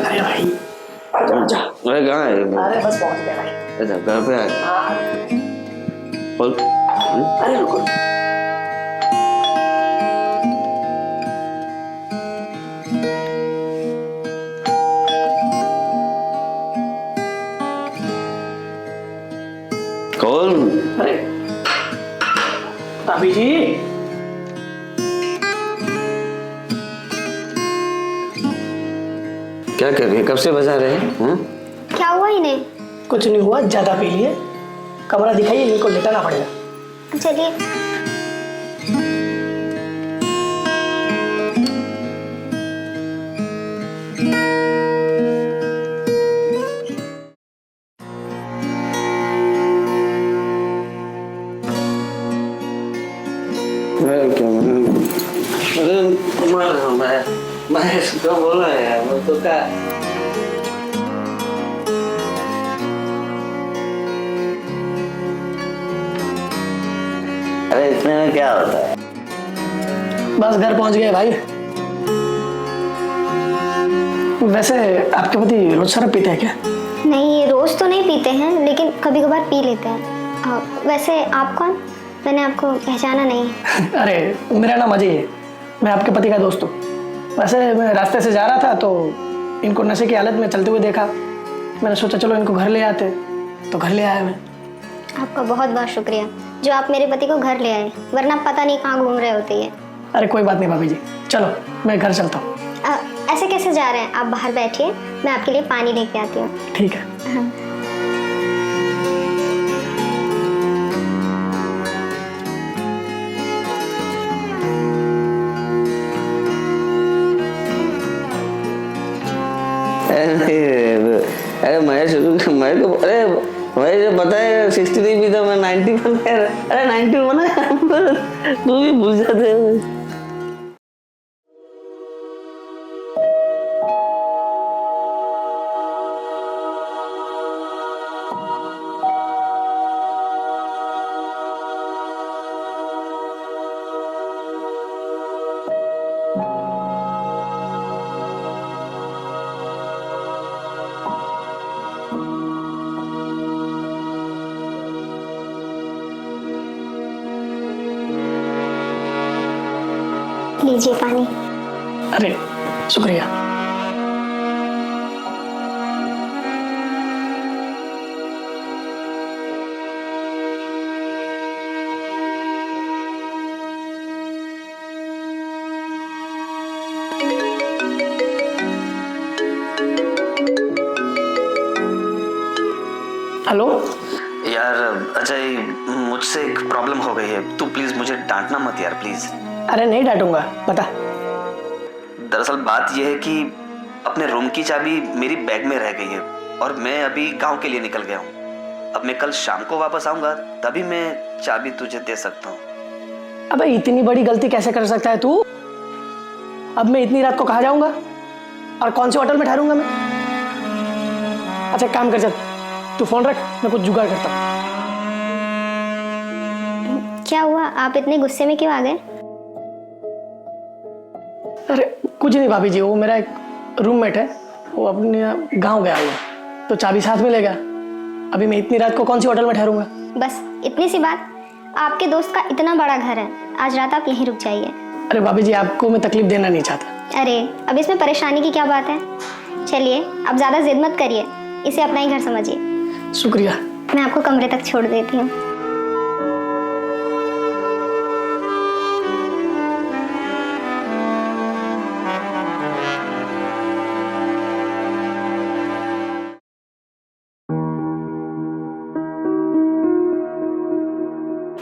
अरे भाई जा। अरे कहाँ है? अरे बस पहुंच गया भाई। अच्छा घर पे आए? हाँ। बोल। अरे रुको। कौन? अरे भाभी जी। क्या कर रही है? कब से बजा रहे हैं? क्या हुआ इन्हें? कुछ नहीं हुआ, ज्यादा पी लिए। कमरा दिखाइए, इनको लेटाना पड़ेगा। चलिए। मैं इसको बोला यार, वो तो क्या? अरे इतने में क्या होता है? बस घर पहुंच गए भाई। वैसे आपके पति रोज शराब पीते हैं क्या? नहीं, ये रोज तो नहीं पीते हैं, लेकिन कभी कभार पी लेते हैं। वैसे आप कौन? मैंने आपको पहचाना नहीं। अरे मेरा नाम अजय है, मैं आपके पति का दोस्त हूँ। वैसे मैं रास्ते से जा रहा था तो इनको नशे की हालत में चलते हुए देखा। मैंने सोचा चलो इनको घर ले आते, तो घर ले आया मैं। आपका बहुत बहुत शुक्रिया जो आप मेरे पति को घर ले आए, वरना पता नहीं कहाँ घूम रहे होते ये। अरे कोई बात नहीं भाभी जी, चलो मैं घर चलता हूँ। ऐसे कैसे जा रहे हैं? आप बाहर बैठिए, मैं आपके लिए पानी लेके आती हूँ। ठीक है। हाँ। अरे महेश मेरे को, अरे महेश पता है 63 भी था, मैं 90 बना। अरे 90 बना। तू भी भूल जाते है। लीजिए पानी। अरे शुक्रिया। हेलो यार अजय, मुझसे एक प्रॉब्लम हो गई है, तू प्लीज मुझे डांटना मत यार, प्लीज। अरे नहीं डांटूंगा, बता। दरअसल बात यह है कि अपने रूम की चाबी मेरी बैग में रह गई है और मैं अभी गांव के लिए निकल गया हूँ। अब मैं कल शाम को वापस आऊंगा, तभी मैं चाबी तुझे दे सकता हूँ। अबे इतनी बड़ी गलती कैसे कर सकता है तू? अब मैं इतनी रात को कहाँ जाऊंगा और कौन से होटल में ठहरूंगा मैं? अच्छा एक काम कर, चल तू फोन रख, मैं कुछ जुगाड़ करता हूँ। क्या हुआ? आप इतने गुस्से में क्यों आ गए? अरे कुछ नहीं भाभी जी, वो मेरा एक रूममेट है, वो अपने गांव गया हुआ, तो चाबी साथ में ले गया। अभी मैं इतनी रात को कौन सी होटल में ठहरूंगा? बस इतनी सी बात। आपके दोस्त का इतना बड़ा घर है, आज रात आप यहीं रुक जाइए। अरे भाभी जी, आपको मैं तकलीफ देना नहीं चाहता। अरे अब इसमें परेशानी की क्या बात है? चलिए अब ज़्यादा जिद मत करिए, इसे अपना ही घर समझिए। शुक्रिया। मैं आपको कमरे तक छोड़ देती हूँ।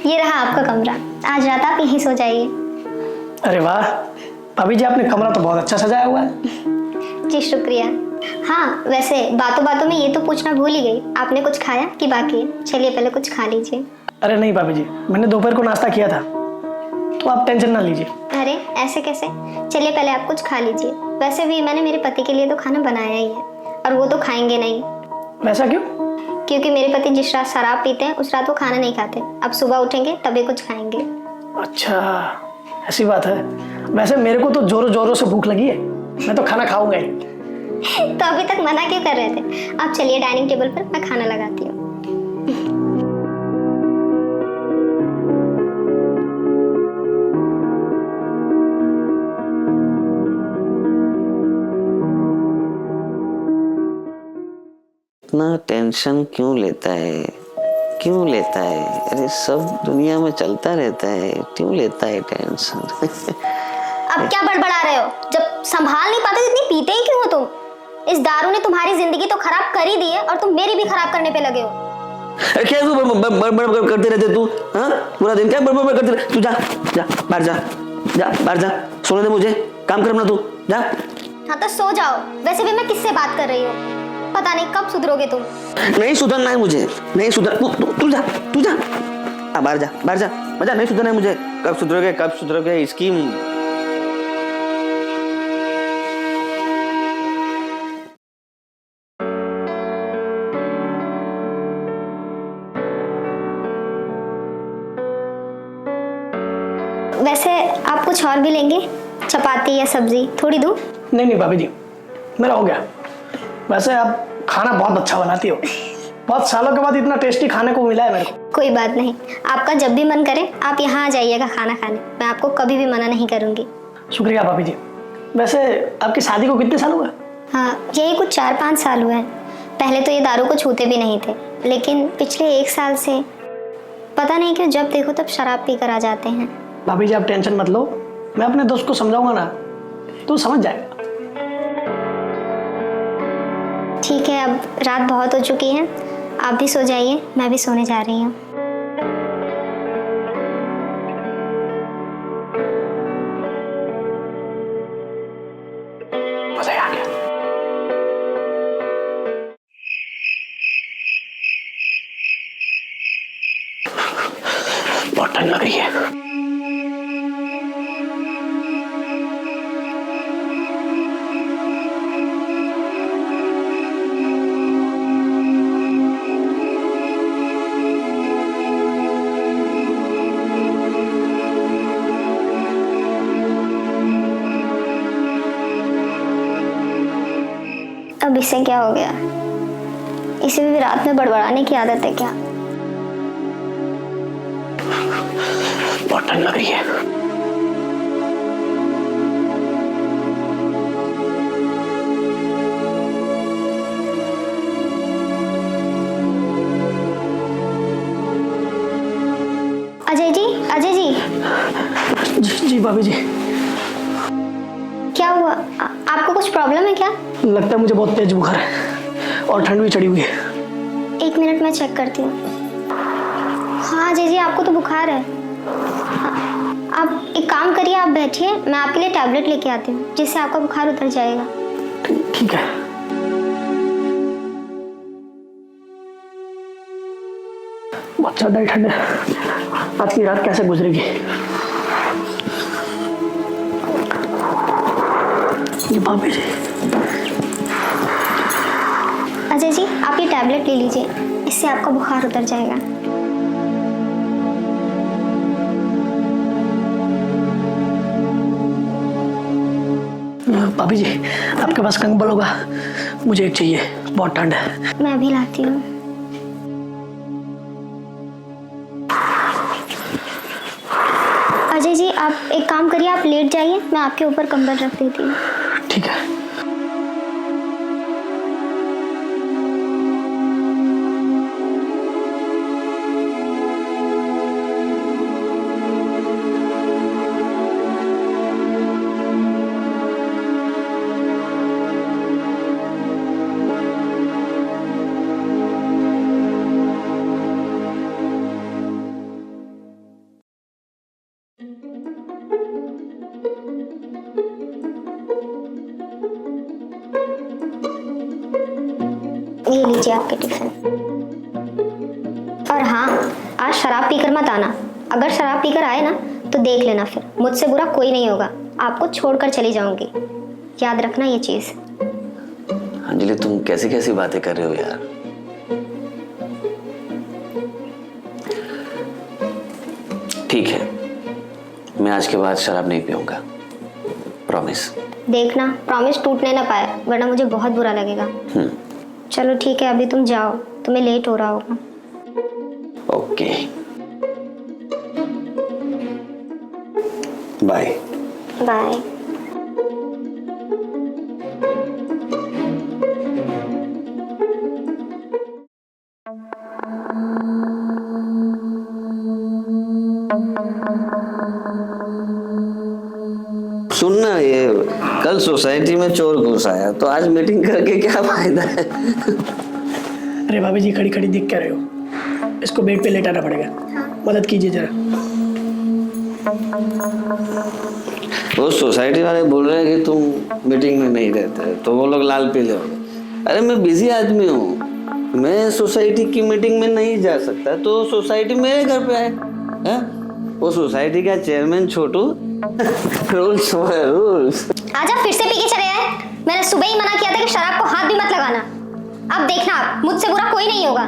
ये रहा आपका कमरा, आज रात आप यहीं सो जाइए। अरे वाह भाभी जी, आपने कमरा तो बहुत अच्छा सजाया हुआ है। जी शुक्रिया। हाँ वैसे बातों बातों में ये तो पूछना भूल ही गई, आपने कुछ खाया कि बाकी? चलिए पहले कुछ खा लीजिए। अरे नहीं भाभी जी, मैंने दोपहर को नाश्ता किया था, तो आप टेंशन ना लीजिए। अरे ऐसे कैसे? चलिए पहले आप कुछ खा लीजिए। वैसे भी मैंने मेरे पति के लिए तो खाना बनाया ही है, और वो तो खाएंगे नहीं। वैसा क्यों? क्योंकि मेरे पति जिस रात शराब पीते हैं उस रात वो खाना नहीं खाते। अब सुबह उठेंगे तभी कुछ खाएंगे। अच्छा, ऐसी बात है। वैसे मेरे को तो जोरों जोरों से भूख लगी है, मैं तो खाना खाऊंगा ही। तो अभी तक मना क्यों कर रहे थे? आप चलिए डाइनिंग टेबल पर, मैं खाना लगाती हूँ। इतना टेंशन क्यों लेता है, क्यों लेता है? अरे सब दुनिया में चलता रहता है, क्यों लेता है टेंशन? अब क्या बड़बड़ा रहे हो? जब संभाल नहीं पाते तो इतनी पीते ही क्यों हो तुम? इस दारू ने तुम्हारी जिंदगी तो खराब कर ही दी है और तुम मेरी भी खराब करने पे लगे हो। अरे क्या तू बड़ करते रहते तू? हाँ, पूरा दिन क्या बड़ करते रहते? तू जा जा बाहर जा, जा बाहर जा, सोने दे मुझे, काम कर अपना तू, जा। हाँ तो सो जाओ। वैसे भी मैं किससे बात कर रही हूँ? पता नहीं कब सुधरोगे तुम। नहीं सुधरना है मुझे, नहीं सुधर, तू जा, तू जा, बाहर जा, बाहर जा, मजा नहीं सुधरना है मुझे। कब सुधरोगे इसकी। वैसे आप कुछ और भी लेंगे? चपाती या सब्जी थोड़ी दूं? नहीं भाभी जी, मेरा हो गया। वैसे आप खाना बहुत अच्छा बनाती हो, बहुत सालों के बाद इतना टेस्टी खाने को मिला है मेरे को। कोई बात नहीं, आपका जब भी मन करे आप यहाँ आ जाइएगा खाना खाने, मैं आपको कभी भी मना नहीं करूँगी। शुक्रिया भाभी जी। वैसे आपकी शादी को कितने साल हुए? हाँ, यही कुछ 4-5 साल हुए हैं। पहले तो ये दारू को छूते भी नहीं थे, लेकिन पिछले 1 साल से पता नहीं क्यों जब देखो तब शराब पी कर आ जाते हैं। भाभी जी आप टेंशन मत लो, मैं अपने दोस्त को समझाऊंगा ना, तो समझ जाएगा। ठीक है, अब रात बहुत हो चुकी है, आप भी सो जाइए, मैं भी सोने जा रही हूँ। मजा आ गया। बहुत ठंड लग रही है। अब इससे क्या हो गया? इसे भी रात में बड़बड़ाने की आदत है क्या? बहुत ठंड लग रही है। अजय जी, अजय जी। जी भाभी जी। क्या हुआ? आपको कुछ प्रॉब्लम है क्या? लगता है मुझे बहुत तेज बुखार है और ठंड भी चढ़ी हुई है। 1 मिनट में चेक करती हूँ। हाँ अजय जी, आपको तो बुखार है। आप एक काम करिए, आप बैठिए, मैं आपके लिए टैबलेट लेके आती हूँ जिससे आपका बुखार उतर जाएगा। ठीक है। बहुत ज़्यादा ही ठंड है, आज की रात कैसे गुजरेगी? ये भाभी जी। अजय जी, आप ये टैबलेट ले लीजिए, इससे आपका बुखार उतर जाएगा। भाभी जी, आपके पास कंबल होगा? मुझे एक चाहिए, बहुत ठंड है। मैं अभी लाती हूँ। अजय जी, आप एक काम करिए, आप लेट जाइए, मैं आपके ऊपर कंबल रख देती हूँ। ठीक है। ये लीजिए आपके टिफिन। और हाँ, आज शराब पीकर मत आना। अगर शराब पीकर आए ना तो देख लेना, फिर मुझसे बुरा कोई नहीं होगा, आपको छोड़कर चली जाऊंगी। याद रखना ये चीज। अंजलि, तुम कैसी कैसी बातें कर रहे हो यार? ठीक है, मैं आज के बाद शराब नहीं पीऊंगा, प्रॉमिस। देखना प्रॉमिस टूटने ना पाए, वरना मुझे बहुत बुरा लगेगा। चलो ठीक है, अभी तुम जाओ, तुम्हें लेट हो रहा होगा। Okay, bye. बाय। सुनना, ये कल सोसाइटी में चोर घुस आया, तो आज मीटिंग करके क्या फायदा है? अरे भाभी जी, खड़ी खड़ी दिख क्या रहे हो? इसको बेड पे लेटाना पड़ेगा। मदद कीजिए जरा। वो सोसाइटी वाले बोल रहे हैं कि तुम मीटिंग में नहीं रहते, तो वो लोग लाल पीले हो गए। अरे मैं बिजी आदमी हूँ, मैं सोसाइटी की मीटिंग में नहीं जा सकता, तो सोसाइटी मेरे घर पे है? वो सोसाइटी का चेयरमैन छोटू। Rules rules. आजा, फिर से पी के चले आए। मैंने सुबह ही मना किया था कि शराब को हाथ भी मत लगाना। अब देखना, आप मुझसे बुरा कोई नहीं होगा।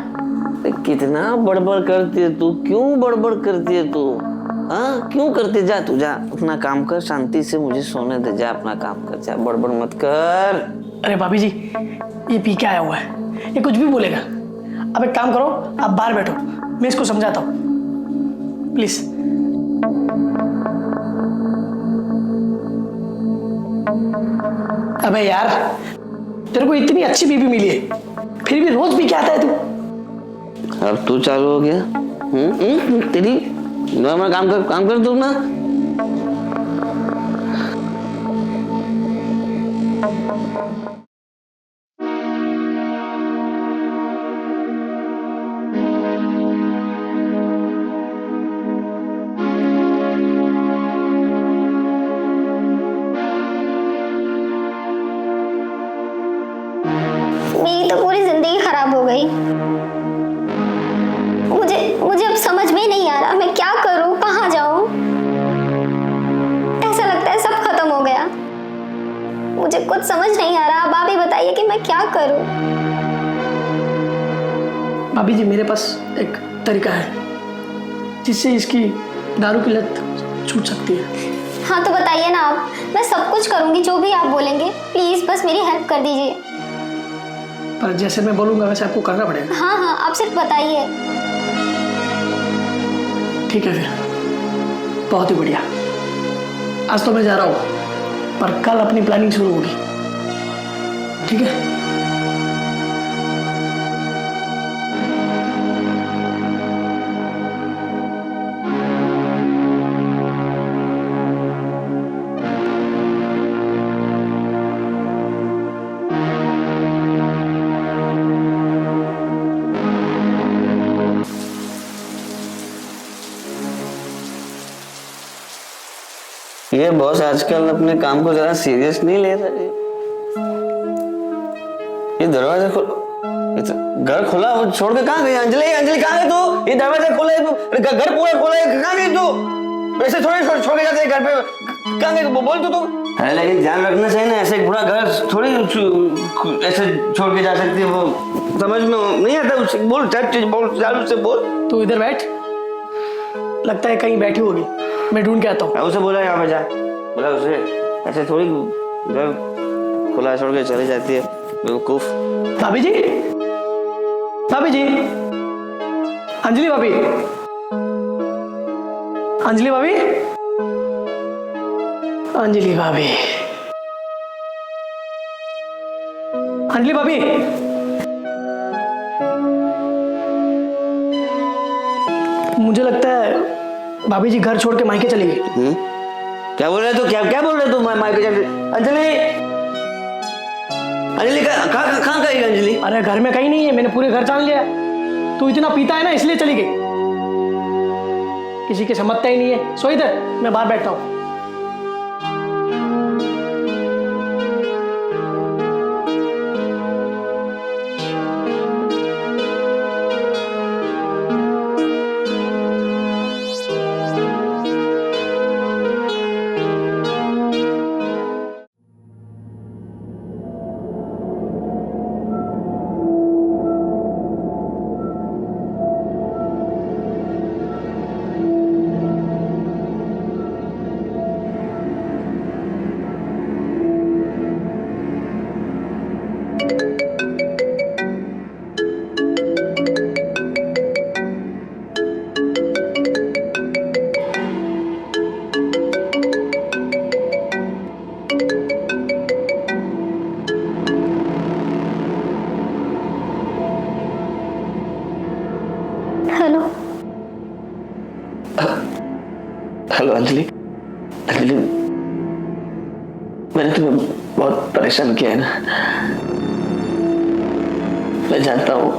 कितना बड़बड़ करती है तू, क्यों बड़बड़ करती है तू? हाँ, क्यों करती? जा तू, जा अपना काम कर, शांति से मुझे सोने दे, जा अपना काम कर, जा बड़बड़ मत कर। अरे भाभी जी, ये पी के आया हुआ है, ये कुछ भी बोलेगा। अब एक काम करो, आप बाहर बैठो, मैं इसको समझाता हूँ, प्लीज। अबे यार, तेरे को इतनी अच्छी बीवी मिली है, फिर भी रोज पी के आता है तू। अब तू चालू हो गया। तेरी नॉर्मल काम कर तू ना। मेरी तो पूरी जिंदगी खराब हो गई। मुझे अब समझ में नहीं आ रहा, मैं क्या करूं, कहाँ जाऊं। ऐसा लगता है सब खत्म हो गया। मुझे कुछ समझ नहीं आ रहा। अब आप ही बताइए कि मैं क्या करूं। भाभी जी, मेरे पास एक तरीका है जिससे इसकी दारू की लत छूट सकती है। हाँ तो बताइए ना आप, मैं सब कुछ करूंगी, जो भी आप बोलेंगे। प्लीज बस मेरी हेल्प कर दीजिए। पर जैसे मैं बोलूंगा वैसे आपको करना पड़ेगा। हाँ हाँ, आप सिर्फ बताइए। ठीक है फिर, बहुत ही बढ़िया। आज तो मैं जा रहा हूँ, पर कल अपनी प्लानिंग शुरू होगी, ठीक है? ये बॉस आजकल अपने काम को जरा सीरियस नहीं ले रहे। ये दरवाजा घर खुला वो छोड़ के कहाँ गई? अंजलि, अंजलि कहाँ गई तू? ये दरवाजा खोला है तू, घर पूरा खोला है, कहाँ गई तू? ऐसे थोड़ी छोड़ के जाते हैं घर पे, कहाँ गई? बोल तो तू। अरे लेकिन ध्यान रखना चाहिए ना, ऐसे पूरा घर थोड़ी ऐसे छोड़ के जा सकती है, वो समझ में नहीं आता। उससे बोल, बोल चालू से बोल। तू इधर बैठ, लगता है कहीं बैठी होगी, मैं ढूंढ के आता हूँ। उसे बोला यहाँ पे जा, बोला उसे, ऐसे थोड़ी घर खुला छोड़ के चली जाती है बेवकूफ। भाभी जी, भाभी जी, अंजलि भाभी, अंजलि भाभी, अंजलि भाभी, अंजलि भाभी। मुझे लगता है भाभी जी घर छोड़ के मायके चली गई। क्या बोल रहे तू? क्या बोल रहे तू? मायके चली? अंजलि, अंजलि कहाँ गई अंजलि? अरे घर में कहीं नहीं है, मैंने पूरे घर जान लिया। तू इतना पीता है ना, इसलिए चली गई। किसी के समझता ही नहीं है। सो इधर, मैं बाहर बैठता हूँ। हेलो अंजलि। अंजलि, मैंने तुम्हें बहुत परेशान किया है ना, मैं जानता हूँ।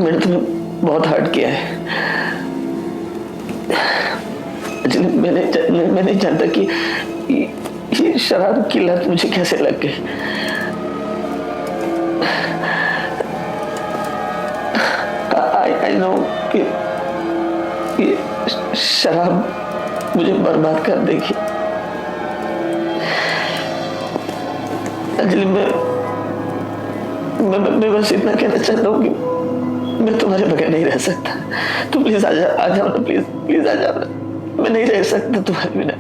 मैंने तुम्हें बहुत हर्ट किया है अंजलि। मैं नहीं जानता कि ये शराब की लत मुझे कैसे लग गई। आई नो कि ये शराब मुझे बर्बाद कर देगी। अंजलि, मैं बस इतना कहना चाहता हूँ कि मैं तुम्हारे बगैर नहीं रह सकता। तुम प्लीज आ जाओ ना, प्लीज आ जाओ ना। मैं नहीं रह सकता तुम्हारे बिना।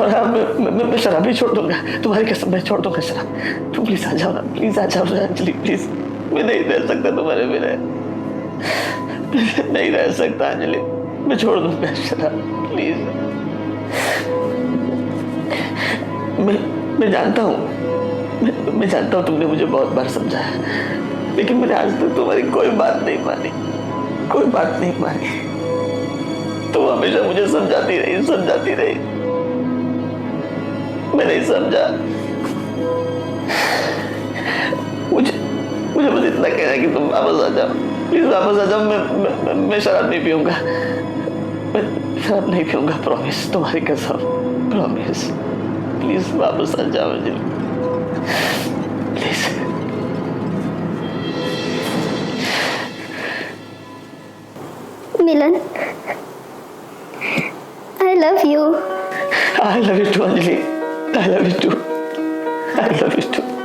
और हाँ, मैं शराब भी छोड़ दूंगा, तुम्हारी कसम, मैं छोड़ दूंगा शराब। तुम प्लीज आ जाओ ना, प्लीज आ जाओ ना अंजलि, प्लीज। मैं नहीं रह सकता तुम्हारे बिना, नहीं रह सकता अंजलि। मैं छोड़ दूंगा शराब, प्लीज। मैं जानता हूँ, मैं जानता हूँ तुमने मुझे बहुत बार समझाया, लेकिन मैंने आज तक तुम्हारी कोई बात नहीं मानी, कोई बात नहीं मानी। तुम हमेशा मुझे समझाती रही। मैं नहीं समझा। मुझे बस इतना कहना है कि तुम वापस आ जाओ, प्लीज वापस आ जाओ। मैं शराब नहीं पीऊंगा, मैं शराब नहीं पीऊंगा, प्रॉमिस, तुम्हारी कसम, प्रॉमिस। प्लीज वापस आ जाओ Anjali, please. Milan, I love you. I love you too, Anjali. I love you too. I love you too.